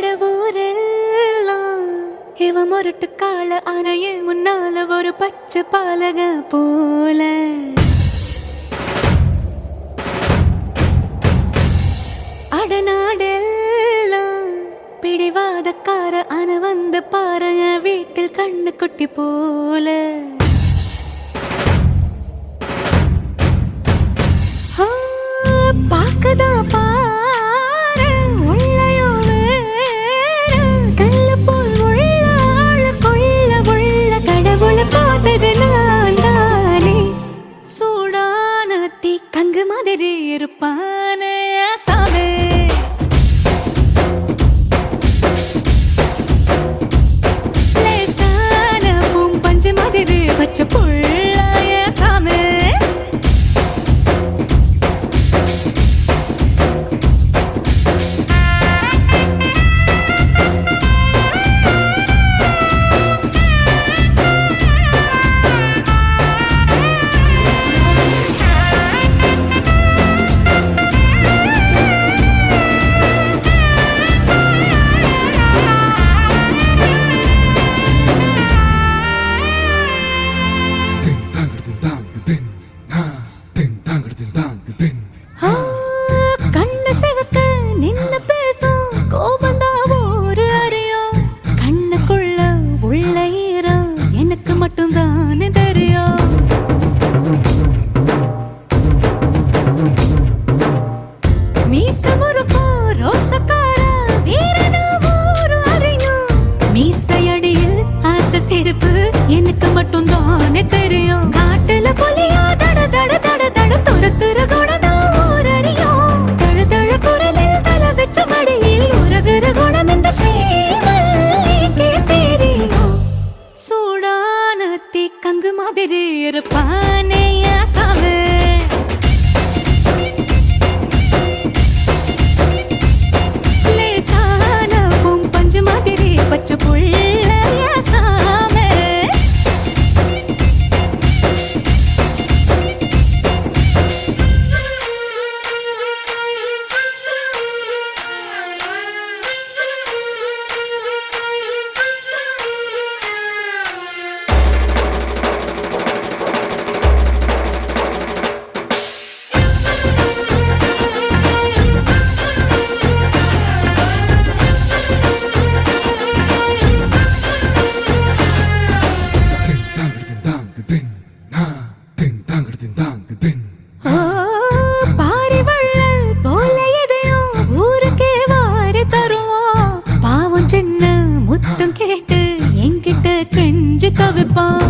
கடவுரெல்லாம் இவ முரட்டு கால அணையே முன்னால ஒரு பச்சை பாலக போல அடநாடெல்லாம் பிடிவாதக்கார அணை வந்து பாருங்க வீட்டில் கண்ணு குட்டி போல பாக்கதா பாரு உள்ளயோ வேறு கல்லு போல் உள்ள ஆள கொள்ள உள்ள கடவுளை பார்த்தது நான் தானே சூடான தீ கங்கு மாதிரி இருப்பானே சாவே லேசான பூம்பஞ்சு மாதிரி வச்ச புள்ளாய சாமே கண்ணு செவக்க நின்னு பேசும் கோபந்தா ஒரு அறியும் கண்ணுக்குள்ள உள்ள ஈரம் எனக்கு மட்டும்தானே தெரியும் மீச முறுக்கோ ரோசக்கார வீரனா ஒரு அறியும் மீசையடியில் ஆசை சிரிப்பு எனக்கு மட்டும்தானே தெரியும் காட்டுல புலியா தட தட தட தட துரத்துற குணதா ஒரு அறியும் தழு தழு குரலில் தலை வச்ச மடியில் உருகுற குணம் இந்த ஸ்ரீமல்லிக்கே தெரியும் சூடான தீ கங்கு மாதிரி இருப்பானே சாமி லேசான பூம்பஞ்சு மாதிரி பச்சை புள்ள சாமி கேட்டு என்கிட்ட கெஞ்சு தவிப்பான்